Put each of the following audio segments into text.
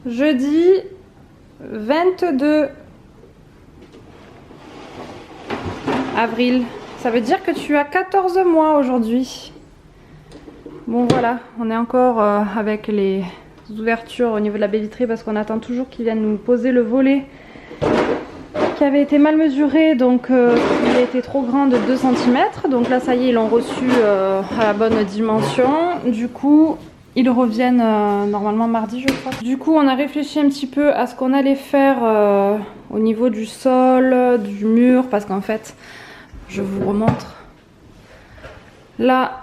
Jeudi 22 avril. Ça veut dire que tu as 14 mois aujourd'hui. Bon voilà, on est encore avec les ouvertures au niveau de la baie vitrée parce qu'on attend toujours qu'ils viennent nous poser le volet qui avait été mal mesuré, donc il a été trop grand de 2 cm. Donc là ça y est, ils l'ont reçu à la bonne dimension. Du coup ils reviennent normalement mardi, je crois. Du coup on a réfléchi un petit peu à ce qu'on allait faire au niveau du sol, du mur, parce qu'en fait je vous remontre là.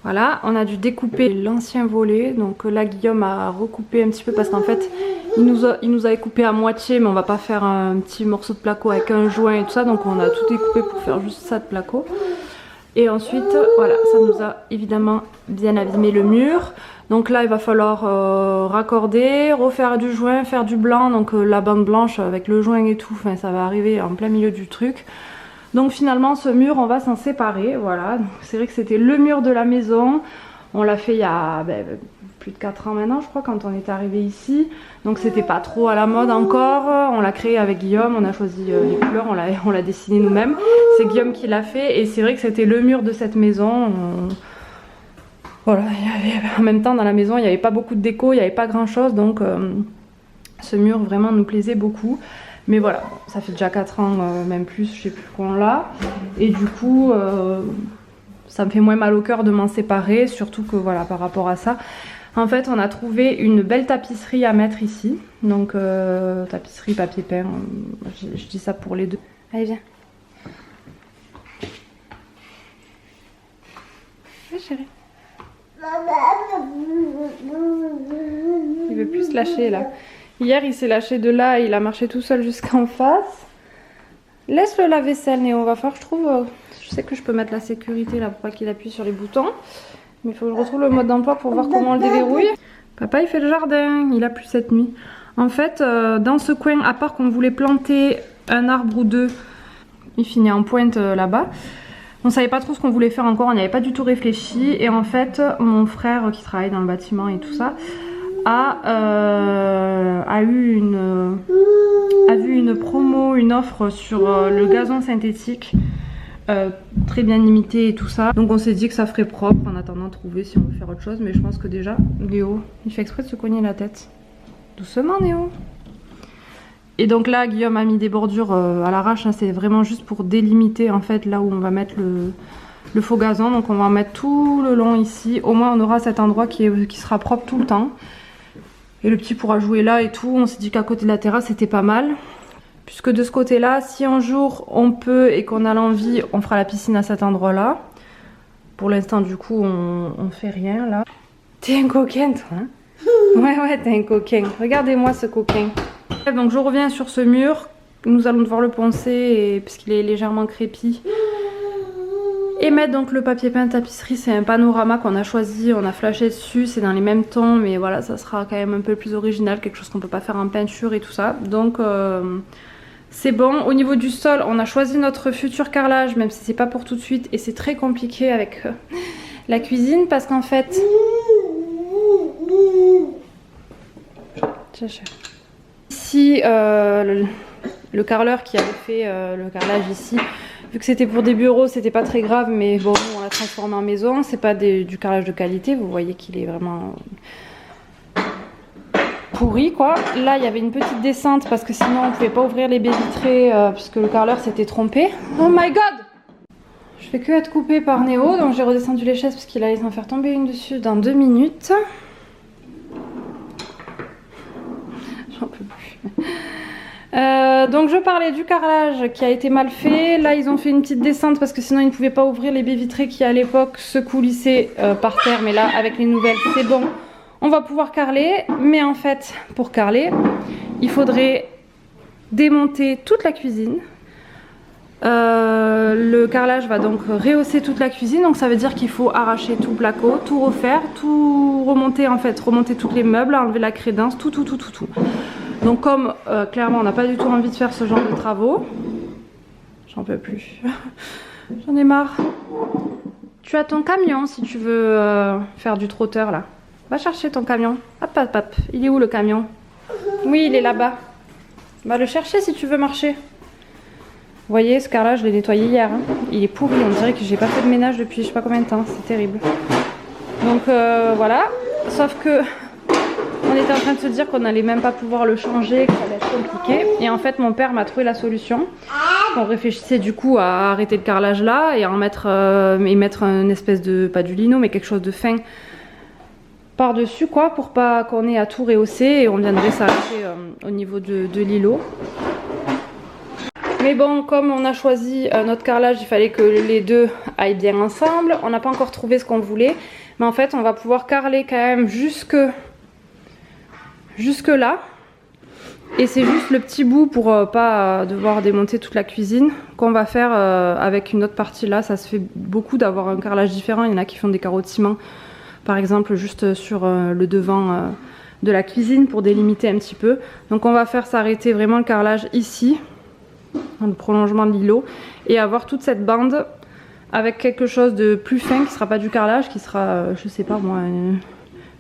Voilà, on a dû découper l'ancien volet, donc là Guillaume a recoupé un petit peu parce qu'en fait il nous avait coupé à moitié, mais on va pas faire un petit morceau de placo avec un joint et tout ça, donc on a tout découpé pour faire juste ça de placo. Et ensuite voilà, ça nous a évidemment bien abîmé le mur, donc là il va falloir raccorder, refaire du joint, faire du blanc, donc la bande blanche avec le joint et tout, enfin ça va arriver en plein milieu du truc. Donc finalement ce mur on va s'en séparer, voilà. C'est vrai que c'était le mur de la maison, on l'a fait il y a plus de 4 ans maintenant je crois quand on est arrivé ici. Donc c'était pas trop à la mode encore, on l'a créé avec Guillaume, on a choisi les couleurs, on l'a dessiné nous-mêmes. C'est Guillaume qui l'a fait et c'est vrai que c'était le mur de cette maison. Voilà, en même temps dans la maison il n'y avait pas beaucoup de déco, il n'y avait pas grand chose, donc ce mur vraiment nous plaisait beaucoup. Mais voilà, ça fait déjà 4 ans, même plus, je sais plus qu'on l'a. Et du coup, ça me fait moins mal au cœur de m'en séparer, surtout que voilà, par rapport à ça. En fait, on a trouvé une belle tapisserie à mettre ici. Donc, tapisserie, papier peint, je dis ça pour les deux. Allez, viens. Oui, chérie. Il veut plus se lâcher là. Hier il s'est lâché de là et il a marché tout seul jusqu'en face. Laisse le lave-vaisselle Néo, va falloir que je trouve... je sais que je peux mettre la sécurité là pour pas qu'il appuie sur les boutons. Mais il faut que je retrouve le mode d'emploi pour voir comment on le déverrouille. Papa il fait le jardin, il a plu cette nuit. En fait dans ce coin, à part qu'on voulait planter un arbre ou deux, il finit en pointe là-bas. On savait pas trop ce qu'on voulait faire encore, on n'y avait pas du tout réfléchi. Et en fait mon frère qui travaille dans le bâtiment et tout ça a vu une promo, une offre sur le gazon synthétique très bien limité et tout ça. Donc on s'est dit que ça ferait propre en attendant de trouver si on veut faire autre chose. Mais je pense que déjà Léo il fait exprès de se cogner la tête. Doucement Néo. Et donc là Guillaume a mis des bordures à l'arrache, hein, c'est vraiment juste pour délimiter en fait là où on va mettre le faux gazon. Donc on va en mettre tout le long ici, au moins on aura cet endroit qui sera propre tout le temps. Et le petit pourra jouer là et tout. On s'est dit qu'à côté de la terrasse c'était pas mal. Puisque de ce côté là, si un jour on peut et qu'on a l'envie, on fera la piscine à cet endroit là. Pour l'instant du coup on fait rien là. T'es un coquin toi hein? Ouais t'es un coquin. Regardez-moi ce coquin. Donc je reviens sur ce mur. Nous allons devoir le poncer puisqu'il est légèrement crépi. Et mettre donc le papier peint tapisserie, c'est un panorama qu'on a choisi, on a flashé dessus, c'est dans les mêmes tons, mais voilà, ça sera quand même un peu plus original, quelque chose qu'on peut pas faire en peinture et tout ça. Donc c'est bon. Au niveau du sol, on a choisi notre futur carrelage, même si c'est pas pour tout de suite, et c'est très compliqué avec la cuisine, parce qu'en fait... Ici, le carreleur qui avait fait le carrelage ici, vu que c'était pour des bureaux, c'était pas très grave, mais bon, on l'a transformé en maison. C'est pas du carrelage de qualité, vous voyez qu'il est vraiment pourri quoi. Là, il y avait une petite descente parce que sinon on pouvait pas ouvrir les baies vitrées puisque le carreleur s'était trompé. Oh my god! Je fais que être coupée par Néo, donc j'ai redescendu les chaises parce qu'il allait s'en faire tomber une dessus dans 2 minutes. J'en peux plus. Donc je parlais du carrelage qui a été mal fait. Là ils ont fait une petite descente parce que sinon ils ne pouvaient pas ouvrir les baies vitrées qui à l'époque se coulissaient par terre. Mais là avec les nouvelles c'est bon, on va pouvoir carreler. Mais en fait pour carreler il faudrait démonter toute la cuisine. Le carrelage va donc rehausser toute la cuisine, donc ça veut dire qu'il faut arracher tout le placo, tout refaire, tout remonter en fait, remonter tous les meubles, enlever la crédence, tout. Donc comme clairement on n'a pas du tout envie de faire ce genre de travaux, j'en peux plus, j'en ai marre. Tu as ton camion si tu veux faire du trotteur là. Va chercher ton camion. Hop, hop, hop. Il est où le camion? Oui, il est là-bas. Va le chercher si tu veux marcher. Vous voyez, ce carrelage, je l'ai nettoyé hier. Hein. Il est pourri, on dirait que j'ai pas fait de ménage depuis je sais pas combien de temps. C'est terrible. Donc voilà. Sauf que on était en train de se dire qu'on n'allait même pas pouvoir le changer, que ça allait être compliqué. Et en fait, mon père m'a trouvé la solution. On réfléchissait du coup à arrêter le carrelage là et en mettre, mettre une espèce de, pas du lino, mais quelque chose de fin par-dessus quoi, pour pas qu'on ait à tout rehausser et on viendrait s'arrêter au niveau de l'îlot. Mais bon, comme on a choisi notre carrelage, il fallait que les deux aillent bien ensemble. On n'a pas encore trouvé ce qu'on voulait, mais en fait on va pouvoir carreler quand même jusque là. Et c'est juste le petit bout pour pas devoir démonter toute la cuisine qu'on va faire avec une autre partie là. Ça se fait beaucoup d'avoir un carrelage différent. Il y en a qui font des carreaux de ciment par exemple juste sur le devant de la cuisine pour délimiter un petit peu. Donc on va faire s'arrêter vraiment le carrelage ici, dans le prolongement de l'îlot, et avoir toute cette bande avec quelque chose de plus fin qui sera pas du carrelage, qui sera je sais pas moi,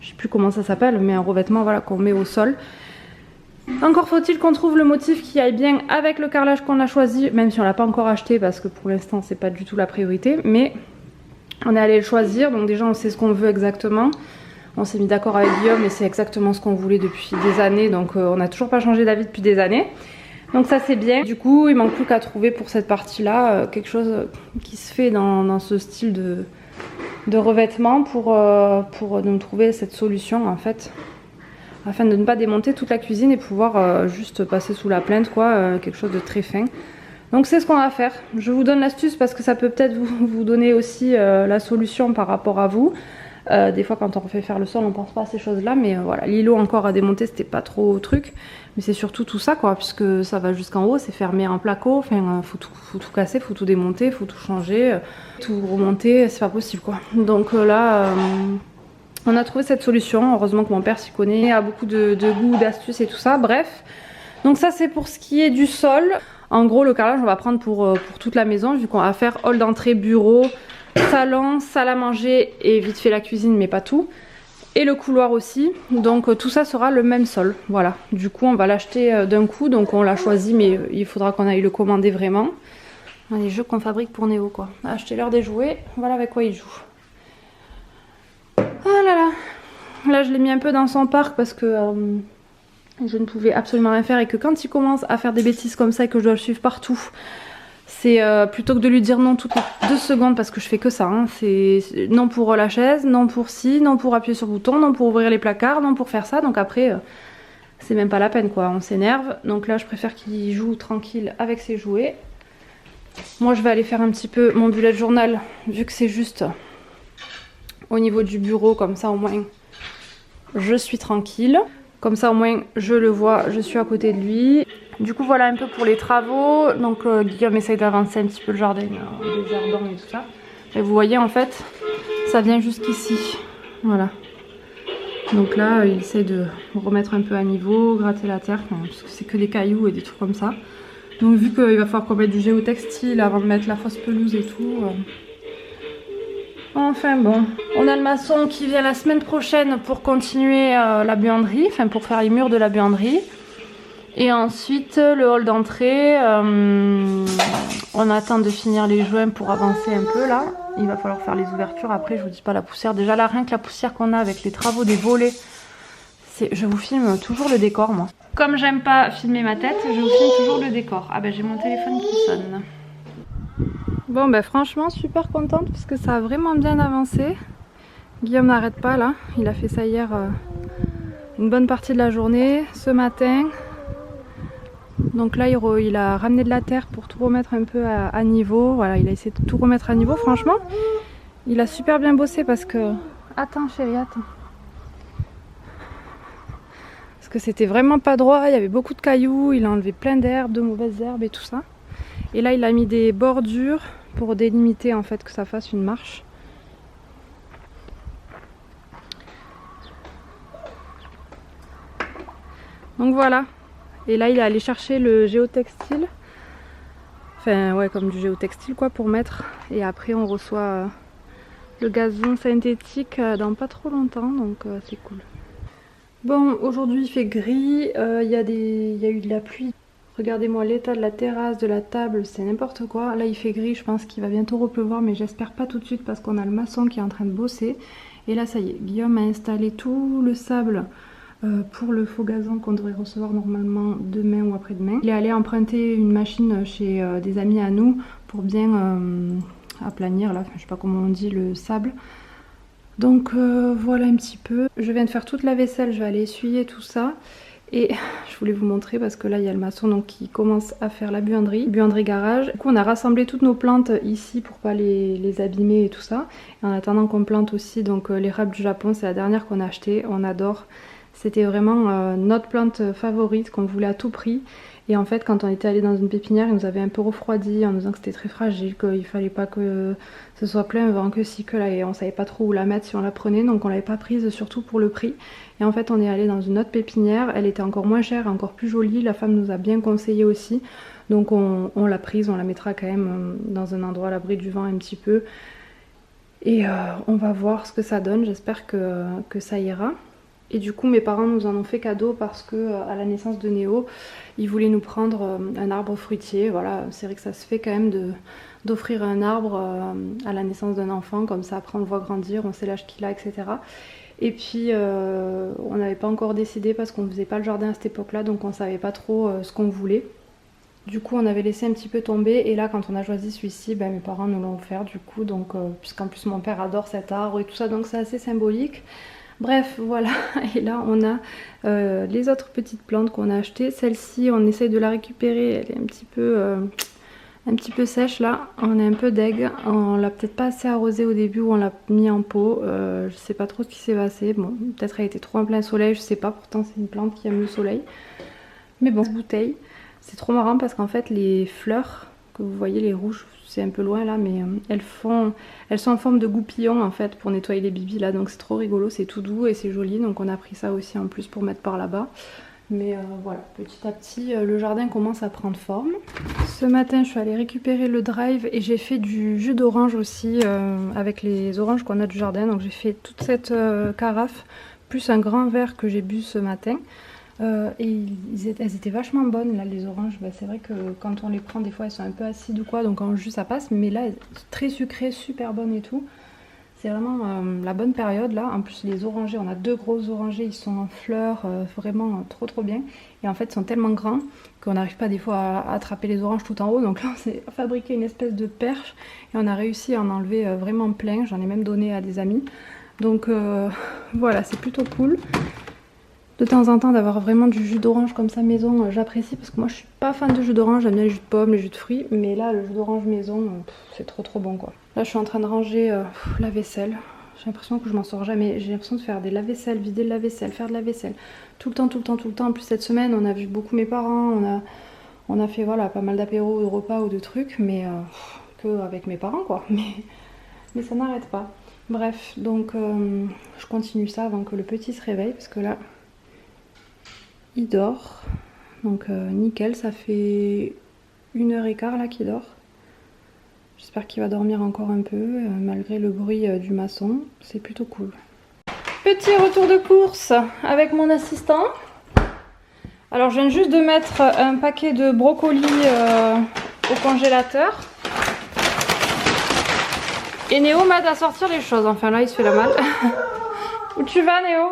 je sais plus comment ça s'appelle, mais un revêtement voilà qu'on met au sol. Encore faut-il qu'on trouve le motif qui aille bien avec le carrelage qu'on a choisi, même si on l'a pas encore acheté parce que pour l'instant c'est pas du tout la priorité, mais on est allé le choisir. Donc déjà on sait ce qu'on veut exactement, on s'est mis d'accord avec Guillaume et c'est exactement ce qu'on voulait depuis des années, donc on n'a toujours pas changé d'avis depuis des années, donc ça c'est bien. Du coup il manque plus qu'à trouver pour cette partie là quelque chose qui se fait dans ce style de revêtement pour nous trouver cette solution en fait, afin de ne pas démonter toute la cuisine et pouvoir juste passer sous la plainte quoi, quelque chose de très fin. Donc c'est ce qu'on va faire. Je vous donne l'astuce parce que ça peut peut-être vous donner aussi la solution par rapport à vous. Des fois quand on refait faire le sol on pense pas à ces choses là, mais voilà, l'îlot encore à démonter c'était pas trop truc, mais c'est surtout tout ça quoi, puisque ça va jusqu'en haut, c'est fermé en placo, enfin faut tout casser, faut tout démonter, faut tout changer, tout remonter, c'est pas possible quoi. Donc là on a trouvé cette solution, heureusement que mon père s'y connaît, a beaucoup de goût, d'astuces et tout ça, bref. Donc ça c'est pour ce qui est du sol. En gros le carrelage on va prendre pour toute la maison, vu qu'on va faire hall d'entrée, bureau, salon, salle à manger et vite fait la cuisine mais pas tout. Et le couloir aussi, donc tout ça sera le même sol, voilà. Du coup on va l'acheter d'un coup, donc on l'a choisi mais il faudra qu'on aille le commander vraiment. Les jeux qu'on fabrique pour Néo quoi. Achetez-leur des jouets, voilà avec quoi il joue. Ah là là, là je l'ai mis un peu dans son parc parce que je ne pouvais absolument rien faire et que quand il commence à faire des bêtises comme ça et que je dois le suivre partout, c'est plutôt que de lui dire non toutes les 2 secondes parce que je fais que ça, hein, c'est non pour la chaise, non pour ci, non pour appuyer sur le bouton, non pour ouvrir les placards, non pour faire ça, donc après c'est même pas la peine quoi, on s'énerve. Donc là je préfère qu'il joue tranquille avec ses jouets. Moi je vais aller faire un petit peu mon bullet journal vu que c'est juste au niveau du bureau, comme ça au moins je suis tranquille. Comme ça au moins je le vois, je suis à côté de lui. Du coup voilà un peu pour les travaux. Donc Guillaume essaye d'avancer un petit peu le jardin, les jardins et tout ça. Et vous voyez en fait, ça vient jusqu'ici. Voilà. Donc là il essaie de remettre un peu à niveau, gratter la terre, parce que c'est que des cailloux et des trucs comme ça. Donc vu qu'il va falloir qu'on mette du géotextile avant de mettre la fausse pelouse et tout. Enfin bon, on a le maçon qui vient la semaine prochaine pour continuer la buanderie, enfin pour faire les murs de la buanderie. Et ensuite le hall d'entrée, on attend de finir les joints pour avancer un peu là. Il va falloir faire les ouvertures après, je vous dis pas la poussière. Déjà là rien que la poussière qu'on a avec les travaux des volets, je vous filme toujours le décor moi. Comme j'aime pas filmer ma tête, je vous filme toujours le décor. Ah ben j'ai mon téléphone qui sonne. Bon ben franchement super contente parce que ça a vraiment bien avancé. Guillaume n'arrête pas là, il a fait ça hier une bonne partie de la journée, ce matin. Donc là il a ramené de la terre pour tout remettre un peu à niveau. Voilà, il a essayé de tout remettre à niveau. Franchement il a super bien bossé parce que... Attends chérie, attends. Parce que c'était vraiment pas droit, il y avait beaucoup de cailloux, il a enlevé plein d'herbes, de mauvaises herbes et tout ça. Et là il a mis des bordures pour délimiter en fait, que ça fasse une marche. Donc voilà. Et là il est allé chercher le géotextile. Enfin ouais, comme du géotextile quoi, pour mettre. Et après on reçoit le gazon synthétique dans pas trop longtemps, donc c'est cool. Bon, aujourd'hui il fait gris, il y a eu de la pluie. Regardez-moi l'état de la terrasse, de la table, c'est n'importe quoi. Là il fait gris, je pense qu'il va bientôt repleuvoir, mais j'espère pas tout de suite parce qu'on a le maçon qui est en train de bosser. Et là ça y est, Guillaume a installé tout le sable pour le faux gazon qu'on devrait recevoir normalement demain ou après-demain. Il est allé emprunter une machine chez des amis à nous pour bien aplanir, là, je sais pas comment on dit, le sable. Donc voilà un petit peu. Je viens de faire toute la vaisselle, je vais aller essuyer tout ça. Et je voulais vous montrer parce que là il y a le maçon donc, qui commence à faire la buanderie garage. Du coup on a rassemblé toutes nos plantes ici pour pas les abîmer et tout ça. Et en attendant qu'on plante aussi donc l'érable du Japon, c'est la dernière qu'on a achetée, on adore. C'était vraiment notre plante favorite qu'on voulait à tout prix. Et en fait quand on était allé dans une pépinière, ils nous avaient un peu refroidi en nous disant que c'était très fragile, qu'il fallait pas que ce soit plein vent, que si, que là, et on savait pas trop où la mettre si on la prenait, donc on l'avait pas prise surtout pour le prix. Et en fait on est allé dans une autre pépinière, elle était encore moins chère, encore plus jolie, la femme nous a bien conseillé aussi. Donc on l'a prise, on la mettra quand même dans un endroit à l'abri du vent un petit peu. Et on va voir ce que ça donne, j'espère que ça ira. Et du coup mes parents nous en ont fait cadeau parce que à la naissance de Néo, ils voulaient nous prendre un arbre fruitier. Voilà, c'est vrai que ça se fait quand même d'offrir un arbre à la naissance d'un enfant, comme ça après on le voit grandir, on sait l'âge qu'il a, etc. Et puis on n'avait pas encore décidé parce qu'on ne faisait pas le jardin à cette époque-là, donc on ne savait pas trop ce qu'on voulait. Du coup on avait laissé un petit peu tomber et là quand on a choisi celui-ci, ben, mes parents nous l'ont offert du coup, donc puisqu'en plus mon père adore cet arbre et tout ça, donc c'est assez symbolique. Bref, voilà, et là on a les autres petites plantes qu'on a achetées. Celle-ci, on essaye de la récupérer, elle est un petit peu sèche là. On est un peu deg, on l'a peut-être pas assez arrosée au début où on l'a mis en pot. Je sais pas trop ce qui s'est passé, bon, peut-être elle était trop en plein soleil, je sais pas, pourtant c'est une plante qui aime le soleil. Mais bon, cette bouteille, c'est trop marrant parce qu'en fait les fleurs, que vous voyez les rouges, c'est un peu loin là, mais elles sont en forme de goupillons en fait pour nettoyer les bibis là, donc c'est trop rigolo, c'est tout doux et c'est joli, donc on a pris ça aussi en plus pour mettre par là-bas. Mais voilà, petit à petit le jardin commence à prendre forme. Ce matin je suis allée récupérer le drive et j'ai fait du jus d'orange aussi avec les oranges qu'on a du jardin, donc j'ai fait toute cette carafe plus un grand verre que j'ai bu ce matin. Et elles étaient vachement bonnes là les oranges, bah, c'est vrai que quand on les prend des fois elles sont un peu acides ou quoi, donc en jus ça passe, mais là très sucrées, super bonnes et tout. C'est vraiment la bonne période là. En plus les orangers, on a deux gros orangers, ils sont en fleurs, vraiment trop bien. Et en fait ils sont tellement grands qu'on n'arrive pas des fois à attraper les oranges tout en haut, donc là on s'est fabriqué une espèce de perche et on a réussi à en enlever vraiment plein, j'en ai même donné à des amis. Donc voilà, c'est plutôt cool. De temps en temps d'avoir vraiment du jus d'orange comme ça maison, j'apprécie parce que moi je suis pas fan de jus d'orange, j'aime bien les jus de pommes, les jus de fruits, mais là le jus d'orange maison c'est trop bon quoi. Là je suis en train de ranger la vaisselle, j'ai l'impression que je m'en sors jamais, j'ai l'impression de faire des lave-vaisselle, vider le lave-vaisselle, faire de la vaisselle, tout le temps. En plus cette semaine on a vu beaucoup mes parents, on a fait voilà pas mal d'apéros, de repas ou de trucs, mais que avec mes parents quoi, mais ça n'arrête pas. Bref, donc je continue ça avant que le petit se réveille parce que là il dort, donc nickel, ça fait 1h15 là qu'il dort. J'espère qu'il va dormir encore un peu malgré le bruit du maçon, c'est plutôt cool. Petit retour de course avec mon assistant. Alors je viens juste de mettre un paquet de brocolis au congélateur. Et Néo m'aide à sortir les choses, enfin là il se fait la malle. Où tu vas Néo?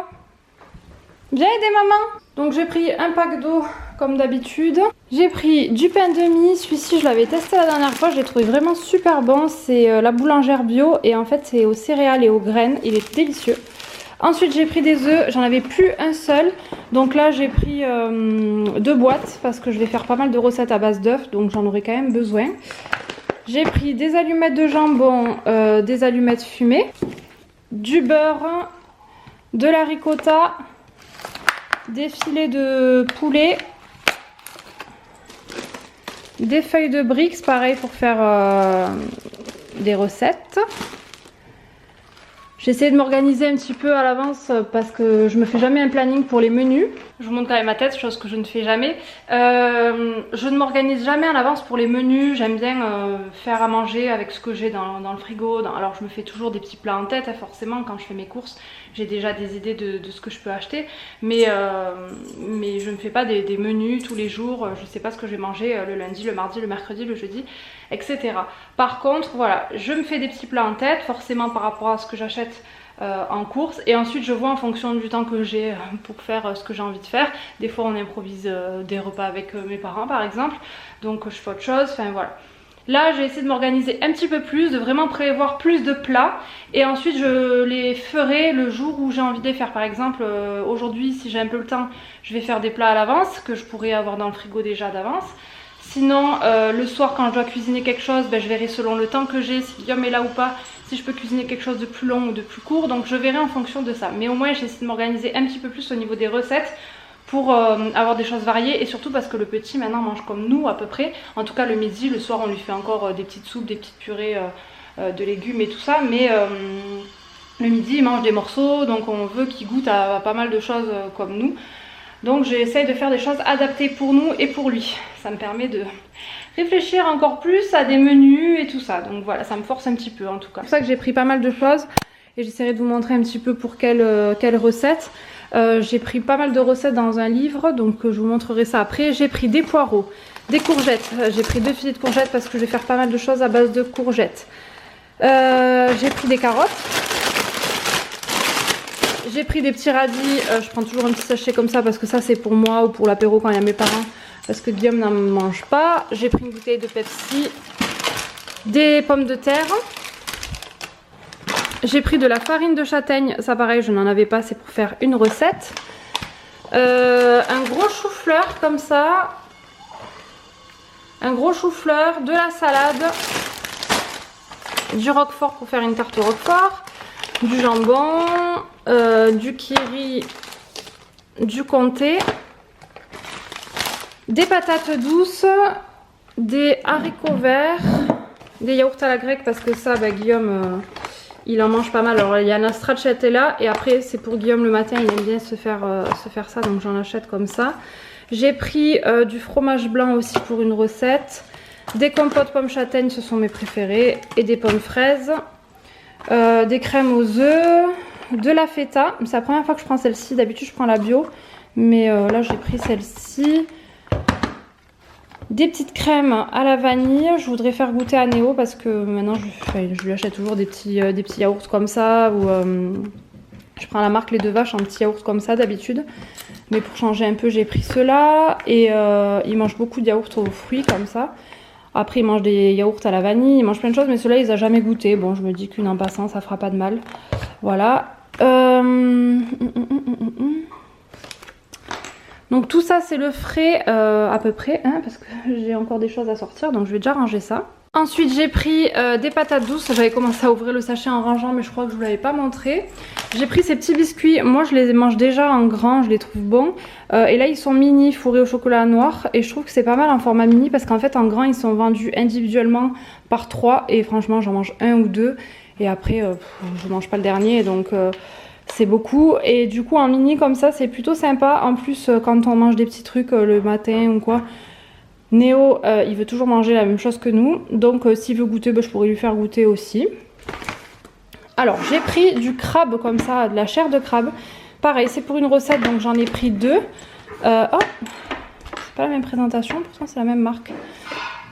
Viens aider maman. Donc j'ai pris un pack d'eau comme d'habitude. J'ai pris du pain de mie, celui-ci je l'avais testé la dernière fois, je l'ai trouvé vraiment super bon. C'est la boulangère bio et en fait c'est aux céréales et aux graines, il est délicieux. Ensuite j'ai pris des œufs, j'en avais plus un seul. Donc là j'ai pris 2 boîtes parce que je vais faire pas mal de recettes à base d'œufs, donc j'en aurai quand même besoin. J'ai pris des allumettes de jambon, des allumettes fumées, du beurre, de la ricotta, des filets de poulet, des feuilles de Brix, pareil pour faire des recettes. J'ai essayé de m'organiser un petit peu à l'avance parce que je me fais jamais un planning pour les menus. Je vous montre quand même ma tête, chose que je ne fais jamais. Je ne m'organise jamais à l'avance pour les menus. J'aime bien faire à manger avec ce que j'ai dans le frigo. Alors je me fais toujours des petits plats en tête, hein, forcément quand je fais mes courses. J'ai déjà des idées de ce que je peux acheter. Mais je ne fais pas des menus tous les jours. Je ne sais pas ce que je vais manger le lundi, le mardi, le mercredi, le jeudi, etc. Par contre, voilà, je me fais des petits plats en tête, forcément par rapport à ce que j'achète en course, et ensuite je vois en fonction du temps que j'ai pour faire ce que j'ai envie de faire. Des fois on improvise des repas avec mes parents par exemple, donc je fais autre chose, enfin voilà. Là j'ai essayé de m'organiser un petit peu plus, de vraiment prévoir plus de plats, et ensuite je les ferai le jour où j'ai envie de les faire. Par exemple aujourd'hui, si j'ai un peu le temps, je vais faire des plats à l'avance que je pourrais avoir dans le frigo déjà d'avance. Sinon le soir quand je dois cuisiner quelque chose, ben, je verrai selon le temps que j'ai, si Guillaume est là ou pas, si je peux cuisiner quelque chose de plus long ou de plus court. Donc je verrai en fonction de ça. Mais au moins j'essaie de m'organiser un petit peu plus au niveau des recettes pour avoir des choses variées. Et surtout parce que le petit maintenant mange comme nous à peu près. En tout cas le midi, le soir on lui fait encore des petites soupes, des petites purées de légumes et tout ça. Mais le midi il mange des morceaux, donc on veut qu'il goûte à pas mal de choses comme nous. Donc j'essaye de faire des choses adaptées pour nous et pour lui. Ça me permet de réfléchir encore plus à des menus et tout ça. Donc voilà, ça me force un petit peu en tout cas. C'est pour ça que j'ai pris pas mal de choses et j'essaierai de vous montrer un petit peu pour quelle recette. J'ai pris pas mal de recettes dans un livre, donc je vous montrerai ça après. J'ai pris des poireaux, des courgettes. J'ai pris 2 filets de courgettes parce que je vais faire pas mal de choses à base de courgettes. J'ai pris des carottes. J'ai pris des petits radis, je prends toujours un petit sachet comme ça parce que ça c'est pour moi ou pour l'apéro quand il y a mes parents, parce que Guillaume n'en mange pas. J'ai pris une bouteille de Pepsi, des pommes de terre. J'ai pris de la farine de châtaigne, ça pareil je n'en avais pas, c'est pour faire une recette. Un gros chou-fleur comme ça. Un gros chou-fleur, de la salade, du roquefort pour faire une tarte au roquefort, du jambon, du kiri, du comté, des patates douces, des haricots verts, des yaourts à la grecque parce que ça bah, Guillaume il en mange pas mal. Alors il y a la stracciatella et après c'est pour Guillaume le matin, il aime bien se faire ça, donc j'en achète comme ça. J'ai pris du fromage blanc aussi pour une recette, des compotes pommes châtaignes, ce sont mes préférés, et des pommes fraises, des crèmes aux œufs, de la feta. C'est la première fois que je prends celle-ci, d'habitude je prends la bio, mais là j'ai pris celle-ci. Des petites crèmes à la vanille, je voudrais faire goûter à Néo parce que maintenant je lui achète toujours des petits yaourts comme ça, ou je prends la marque Les Deux Vaches en petits yaourts comme ça d'habitude. Mais pour changer un peu j'ai pris ceux-là, et il mange beaucoup de yaourts aux fruits comme ça. Après il mange des yaourts à la vanille, il mange plein de choses, mais ceux-là il a jamais goûté. Bon, je me dis qu'une en passant ça fera pas de mal. Voilà. Donc tout ça c'est le frais à peu près, hein, parce que j'ai encore des choses à sortir, donc je vais déjà ranger ça. Ensuite j'ai pris des patates douces, j'avais commencé à ouvrir le sachet en rangeant mais je crois que je vous l'avais pas montré. J'ai pris ces petits biscuits, moi je les mange déjà en grand, je les trouve bons. Et là ils sont mini fourrés au chocolat noir et je trouve que c'est pas mal en format mini parce qu'en fait en grand ils sont vendus individuellement par 3 et franchement j'en mange 1 ou 2 et après je mange pas le dernier, donc c'est beaucoup. Et du coup en mini comme ça c'est plutôt sympa. En plus quand on mange des petits trucs le matin ou quoi, Néo il veut toujours manger la même chose que nous, donc s'il veut goûter je pourrais lui faire goûter aussi. Alors j'ai pris du crabe comme ça, de la chair de crabe, pareil c'est pour une recette donc j'en ai pris 2. Oh, c'est pas la même présentation, pourtant c'est la même marque.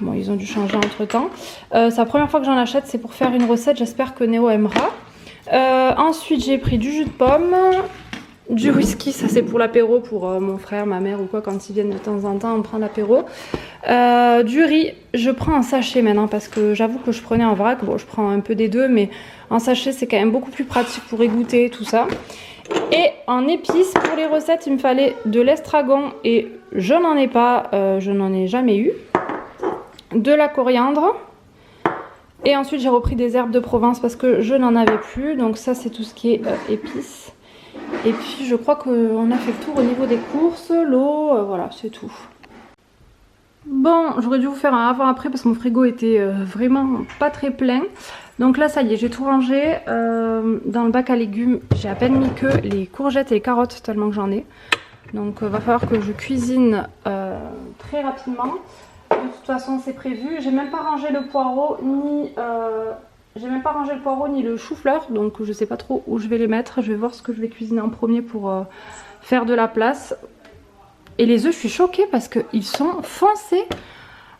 Bon, ils ont dû changer entre temps. C'est la première fois que j'en achète, c'est pour faire une recette, j'espère que Néo aimera. Ensuite j'ai pris du jus de pomme, du whisky, ça c'est pour l'apéro, pour mon frère, ma mère ou quoi, quand ils viennent de temps en temps on prend l'apéro. Du riz, je prends un sachet maintenant parce que j'avoue que je prenais en vrac, bon je prends un peu des deux mais en sachet c'est quand même beaucoup plus pratique pour égoutter tout ça. Et en épices pour les recettes il me fallait de l'estragon et je n'en ai pas, je n'en ai jamais eu. De la coriandre. Et ensuite j'ai repris des herbes de Provence parce que je n'en avais plus. Donc ça c'est tout ce qui est épices. Et puis je crois qu'on a fait le tour au niveau des courses. L'eau, voilà c'est tout. Bon, j'aurais dû vous faire un avant-après parce que mon frigo était vraiment pas très plein. Donc là ça y est, j'ai tout rangé. Dans le bac à légumes, j'ai à peine mis que les courgettes et les carottes tellement que j'en ai. Donc va falloir que je cuisine très rapidement. De toute façon c'est prévu. J'ai même pas rangé le poireau ni le chou-fleur, donc je sais pas trop où je vais les mettre. Je vais voir ce que je vais cuisiner en premier pour faire de la place. Et les œufs, je suis choquée parce qu'ils sont foncés.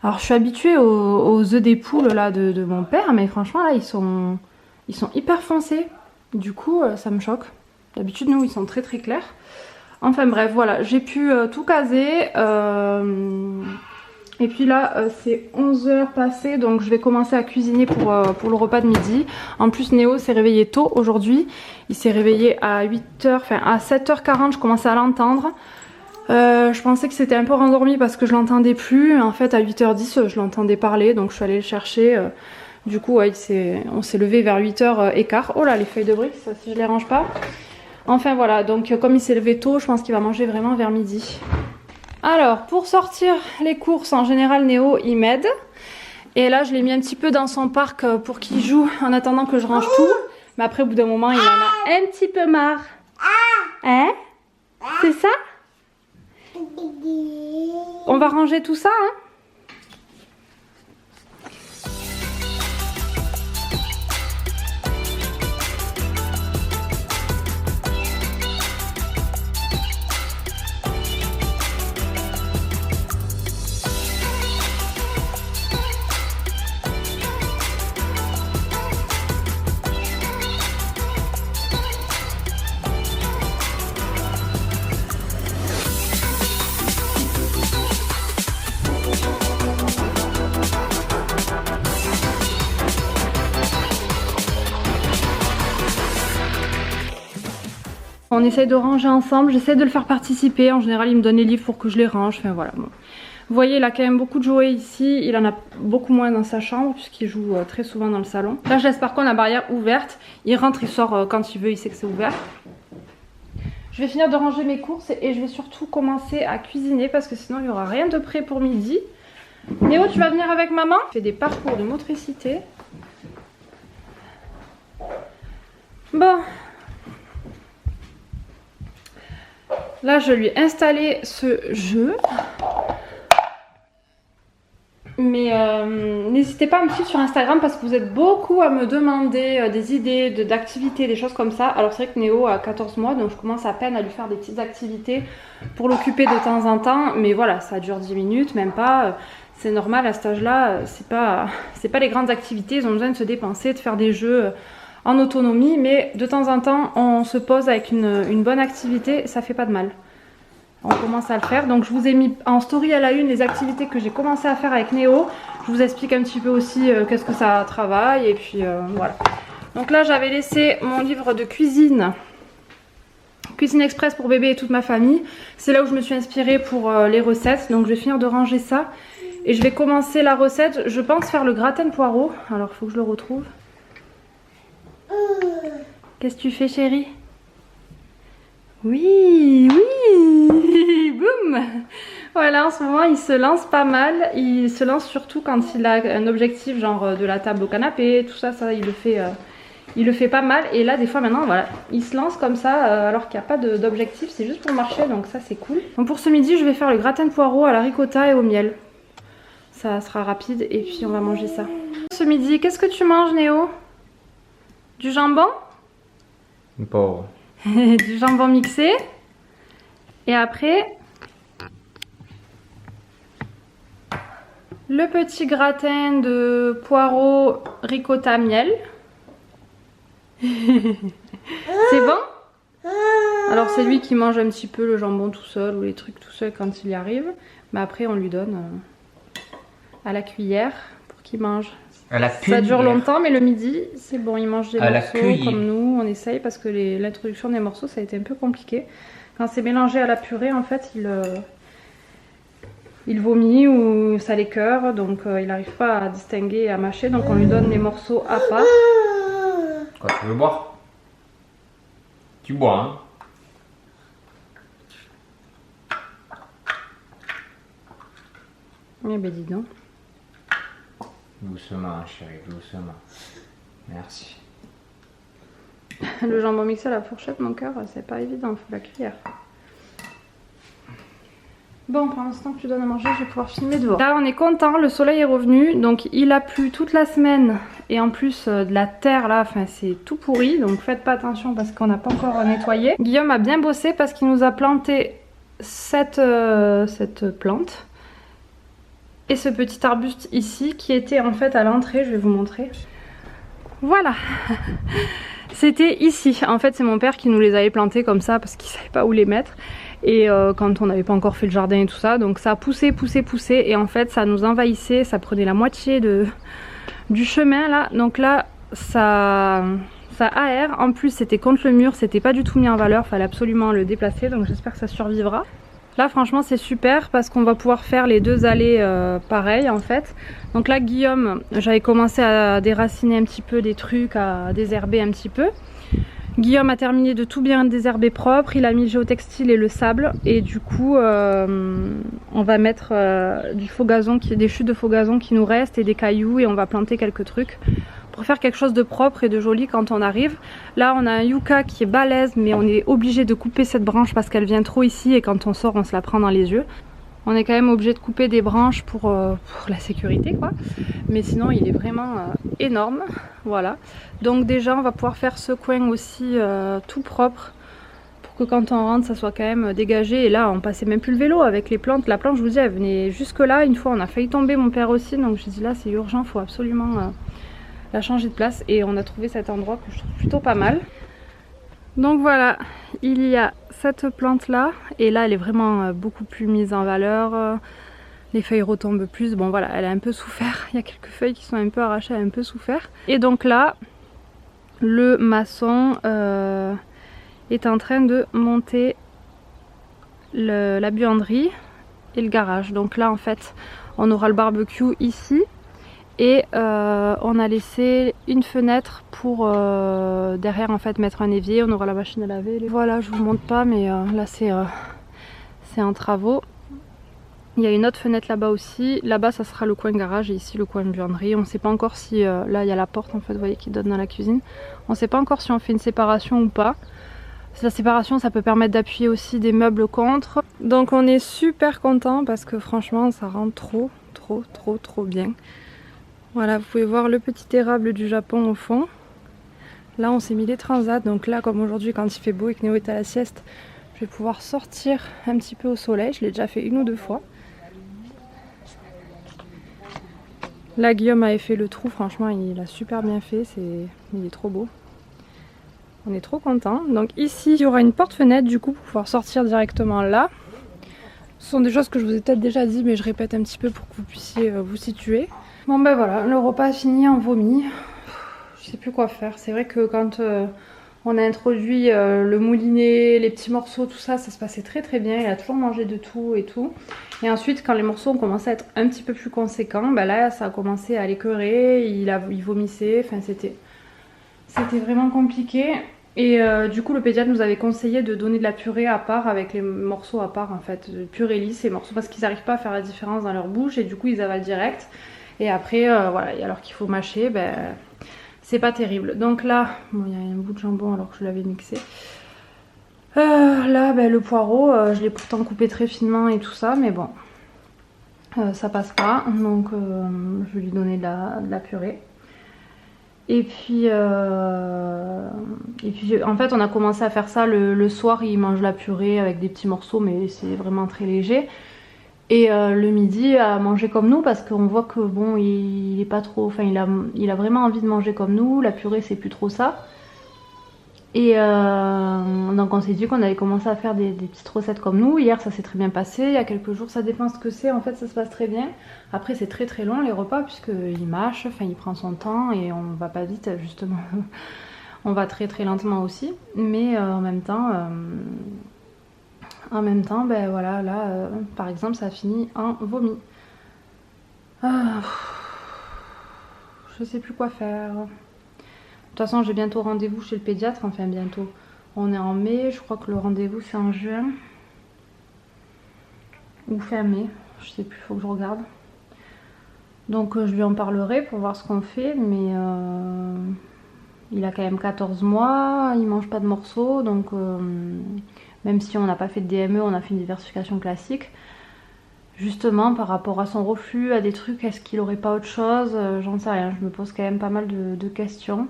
Alors je suis habituée aux œufs des poules là de mon père, mais franchement là ils sont hyper foncés. Du coup ça me choque. D'habitude nous ils sont très très clairs. Enfin bref voilà, j'ai pu tout caser. Et puis là c'est 11h passées, donc je vais commencer à cuisiner pour le repas de midi. En plus Néo s'est réveillé tôt aujourd'hui. Il s'est réveillé à 8h, enfin à 7h40 je commençais à l'entendre. Je pensais que c'était un peu rendormi parce que je l'entendais plus. En fait à 8h10 je l'entendais parler, donc je suis allée le chercher. Du coup ouais, on s'est levé vers 8h15. Oh là les feuilles de briques, ça, si je les range pas. Enfin voilà, donc comme il s'est levé tôt, je pense qu'il va manger vraiment vers midi. Alors pour sortir les courses, en général Néo il m'aide. Et là je l'ai mis un petit peu dans son parc pour qu'il joue en attendant que je range tout. Mais après au bout d'un moment il en a un petit peu marre. Hein? C'est ça? On va ranger tout ça, hein? On essaye de ranger ensemble, j'essaie de le faire participer. En général, il me donne les livres pour que je les range. Enfin voilà. Bon. Vous voyez, il a quand même beaucoup de jouets ici. Il en a beaucoup moins dans sa chambre puisqu'il joue très souvent dans le salon. Là, je laisse par contre la barrière ouverte. Il rentre, il sort quand il veut, il sait que c'est ouvert. Je vais finir de ranger mes courses et je vais surtout commencer à cuisiner parce que sinon, il n'y aura rien de prêt pour midi. Néo, tu vas venir avec maman? Je fais des parcours de motricité. Bon. Là, je lui ai installé ce jeu. Mais n'hésitez pas à me suivre sur Instagram parce que vous êtes beaucoup à me demander des idées d'activités, des choses comme ça. Alors c'est vrai que Néo a 14 mois, donc je commence à peine à lui faire des petites activités pour l'occuper de temps en temps. Mais voilà, ça dure 10 minutes, même pas. C'est normal à cet âge-là, c'est pas les grandes activités. Ils ont besoin de se dépenser, de faire des jeux en autonomie, mais de temps en temps on se pose avec une bonne activité, ça fait pas de mal. On commence à le faire, donc je vous ai mis en story à la une les activités que j'ai commencé à faire avec Néo. Je vous explique un petit peu aussi qu'est-ce que ça travaille et puis voilà. Donc là j'avais laissé mon livre de cuisine, Cuisine Express pour bébé et toute ma famille. C'est là où je me suis inspirée pour les recettes, donc je vais finir de ranger ça. Et je vais commencer la recette, je pense faire le gratin de poireaux, alors il faut que je le retrouve. Qu'est-ce que tu fais chérie? Oui, oui, boum. Voilà, en ce moment il se lance pas mal. Il se lance surtout quand il a un objectif genre de la table au canapé, tout ça, il le fait pas mal. Et là des fois maintenant voilà, il se lance comme ça alors qu'il n'y a pas d'objectif, c'est juste pour marcher, donc ça c'est cool. Donc pour ce midi je vais faire le gratin de poireaux à la ricotta et au miel. Ça sera rapide et puis on va manger ça. Ce midi, qu'est-ce que tu manges Néo? Du jambon? Bon. Du jambon mixé. Et après, le petit gratin de poireaux ricotta miel. C'est bon? Alors c'est lui qui mange un petit peu le jambon tout seul ou les trucs tout seul quand il y arrive. Mais après on lui donne à la cuillère pour qu'il mange. Ça dure longtemps, mais le midi, c'est bon, il mange des morceaux comme nous, on essaye parce que l'introduction des morceaux, ça a été un peu compliqué. Quand c'est mélangé à la purée, en fait, il vomit ou ça l'écœure, donc il n'arrive pas à distinguer et à mâcher, donc on lui donne les morceaux à part. Quoi, tu veux boire? Tu bois, hein? Eh ben dis donc. Doucement, chérie, doucement. Merci. Le jambon mixé à la fourchette, mon cœur, c'est pas évident, il faut la cuillère. Bon, pour l'instant que tu donnes à manger, je vais pouvoir filmer dehors. Là, on est content, le soleil est revenu, donc il a plu toute la semaine. Et en plus, de la terre là, enfin c'est tout pourri, donc faites pas attention parce qu'on n'a pas encore nettoyé. Guillaume a bien bossé parce qu'il nous a planté cette plante. Et ce petit arbuste ici, qui était en fait à l'entrée, je vais vous montrer. Voilà. C'était ici. En fait, c'est mon père qui nous les avait plantés comme ça parce qu'il savait pas où les mettre. Et quand on n'avait pas encore fait le jardin et tout ça, donc ça a poussé, poussé, poussé, et en fait ça nous envahissait, ça prenait la moitié du chemin là, donc là ça aère, en plus c'était contre le mur, c'était pas du tout mis en valeur, fallait absolument le déplacer, donc j'espère que ça survivra. Là franchement c'est super parce qu'on va pouvoir faire les deux allées pareil en fait. Donc là Guillaume, j'avais commencé à déraciner un petit peu des trucs, à désherber un petit peu. Guillaume a terminé de tout bien désherber propre, il a mis le géotextile et le sable et du coup on va mettre du faux gazon, des chutes de faux gazon qui nous restent et des cailloux et on va planter quelques trucs pour faire quelque chose de propre et de joli quand on arrive. Là on a un yucca qui est balèze mais on est obligé de couper cette branche parce qu'elle vient trop ici et quand on sort on se la prend dans les yeux. On est quand même obligé de couper des branches pour la sécurité quoi. Mais sinon il est vraiment énorme. Voilà. Donc déjà on va pouvoir faire ce coin aussi tout propre. Pour que quand on rentre ça soit quand même dégagé. Et là on passait même plus le vélo avec les plantes. La plante je vous dis elle venait jusque là. Une fois on a failli tomber, mon père aussi. Donc je dis là c'est urgent, il faut absolument la changer de place. Et on a trouvé cet endroit que je trouve plutôt pas mal. Donc voilà, il y a cette plante là et là elle est vraiment beaucoup plus mise en valeur, les feuilles retombent plus, bon voilà elle a un peu souffert, il y a quelques feuilles qui sont un peu arrachées, elle a un peu souffert. Et donc là le maçon est en train de monter la buanderie et le garage. Donc là en fait on aura le barbecue ici. Et on a laissé une fenêtre pour derrière en fait mettre un évier, on aura la machine à laver. Voilà, je vous montre pas mais là c'est en travaux. Il y a une autre fenêtre là-bas aussi, là-bas ça sera le coin garage et ici le coin buanderie. On sait pas encore si, là il y a la porte en fait, vous voyez, qui donne dans la cuisine. On sait pas encore si on fait une séparation ou pas. La séparation ça peut permettre d'appuyer aussi des meubles contre. Donc on est super content parce que franchement ça rend trop bien. Voilà, vous pouvez voir le petit érable du Japon au fond. Là, on s'est mis les transats. Donc là, comme aujourd'hui, quand il fait beau et que Néo est à la sieste, je vais pouvoir sortir un petit peu au soleil. Je l'ai déjà fait 1 ou 2 fois. Là, Guillaume avait fait le trou. Franchement, il a super bien fait. Il est trop beau. On est trop contents. Donc ici, il y aura une porte-fenêtre du coup pour pouvoir sortir directement là. Ce sont des choses que je vous ai peut-être déjà dit, mais je répète un petit peu pour que vous puissiez vous situer. Bon ben voilà, le repas fini en vomi. Je sais plus quoi faire. C'est vrai que quand on a introduit le moulinet, les petits morceaux, tout ça, ça se passait très bien. Il a toujours mangé de tout et tout. Et ensuite, quand les morceaux ont commencé à être un petit peu plus conséquents, ben là, ça a commencé à l'écœurer. Il vomissait. Enfin, c'était vraiment compliqué. Et du coup, le pédiatre nous avait conseillé de donner de la purée à part avec les morceaux à part en fait. Purée lisse et morceaux parce qu'ils n'arrivent pas à faire la différence dans leur bouche et du coup, ils avalent direct. Et après, voilà, alors qu'il faut mâcher, ben, c'est pas terrible. Donc là, bon, il y a un bout de jambon alors que je l'avais mixé. Là, ben, le poireau, je l'ai pourtant coupé très finement et tout ça, mais bon, ça passe pas. Donc, je vais lui donner de la purée. Et puis, en fait, on a commencé à faire ça le soir. Il mange la purée avec des petits morceaux, mais c'est vraiment très léger. Et le midi à manger comme nous parce qu'on voit que bon il est pas trop, enfin il a vraiment envie de manger comme nous, la purée c'est plus trop ça. Et donc on s'est dit qu'on allait commencer à faire des petites recettes comme nous. Hier ça s'est très bien passé, il y a quelques jours ça dépend ce que c'est, en fait ça se passe très bien. Après c'est très long les repas puisqu'il mâche, enfin il prend son temps et on va pas vite justement. On va très lentement aussi, mais en même temps... ben voilà, là, par exemple, ça finit en vomi. Je sais plus quoi faire. De toute façon, j'ai bientôt rendez-vous chez le pédiatre. Enfin, bientôt. On est en mai. Je crois que le rendez-vous, c'est en juin. Ou fin mai. Je sais plus, faut que je regarde. Donc, je lui en parlerai pour voir ce qu'on fait. Mais il a quand même 14 mois, il mange pas de morceaux, donc même si on n'a pas fait de DME, on a fait une diversification classique. Justement, par rapport à son reflux, à des trucs, est-ce qu'il aurait pas autre chose? J'en sais rien, je me pose quand même pas mal de questions.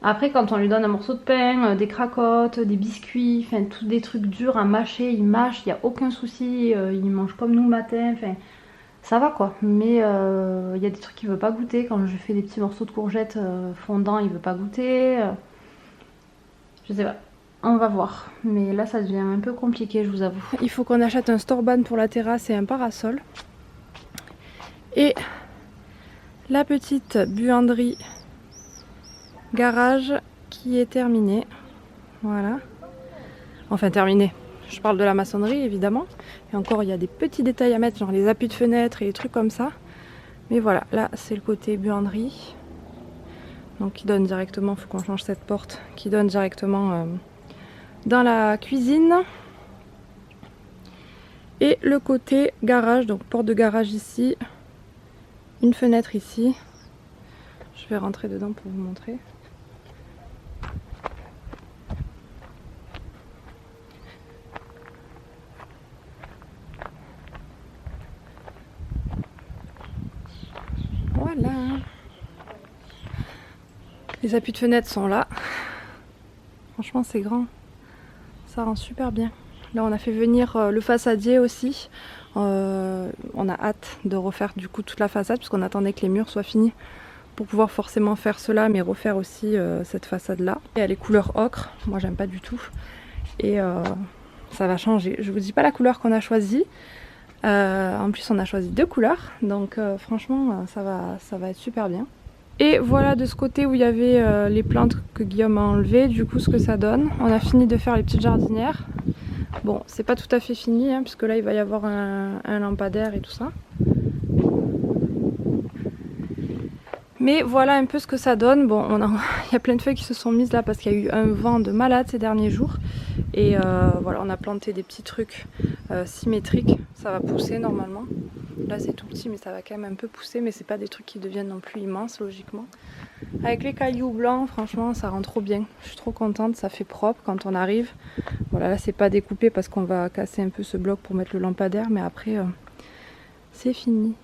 Après, quand on lui donne un morceau de pain, des cracottes, des biscuits, enfin tous des trucs durs à mâcher, il mâche, il n'y a aucun souci, il mange comme nous le matin, enfin ça va quoi. Mais il y a des trucs qu'il veut pas goûter. Quand je fais des petits morceaux de courgettes fondants, il veut pas goûter. Je sais pas. On va voir. Mais là, ça devient un peu compliqué, je vous avoue. Il faut qu'on achète un store-ban pour la terrasse et un parasol. Et la petite buanderie garage qui est terminée. Voilà. Enfin, terminée. Je parle de la maçonnerie, évidemment. Et encore, il y a des petits détails à mettre, genre les appuis de fenêtre et les trucs comme ça. Mais voilà, là, c'est le côté buanderie. Donc, qui donne directement, il faut qu'on change cette porte, qui donne directement dans la cuisine. Et le côté garage, donc porte de garage ici, une fenêtre ici. Je vais rentrer dedans pour vous montrer. Voilà. Les appuis de fenêtre sont là. Franchement, c'est grand. Ça rend super bien. Là, on a fait venir le façadier aussi. On a hâte de refaire du coup toute la façade puisqu'on attendait que les murs soient finis pour pouvoir forcément faire cela, mais refaire aussi cette façade là. Et elle est couleur ocre. Moi, j'aime pas du tout. Et ça va changer. Je vous dis pas la couleur qu'on a choisie. En plus, on a choisi 2 couleurs. Donc, franchement, ça va être super bien. Et voilà de ce côté où il y avait les plantes que Guillaume a enlevées, du coup ce que ça donne. On a fini de faire les petites jardinières. Bon, c'est pas tout à fait fini, hein, puisque là il va y avoir un lampadaire et tout ça. Mais voilà un peu ce que ça donne. Bon, il y a plein de feuilles qui se sont mises là parce qu'il y a eu un vent de malade ces derniers jours. Et voilà, on a planté des petits trucs symétriques. Ça va pousser normalement. Là c'est tout petit mais ça va quand même un peu pousser. Mais c'est pas des trucs qui deviennent non plus immenses logiquement. Avec les cailloux blancs, franchement ça rend trop bien. Je suis trop contente, ça fait propre quand on arrive. Voilà, là c'est pas découpé parce qu'on va casser un peu ce bloc pour mettre le lampadaire. Mais après c'est fini.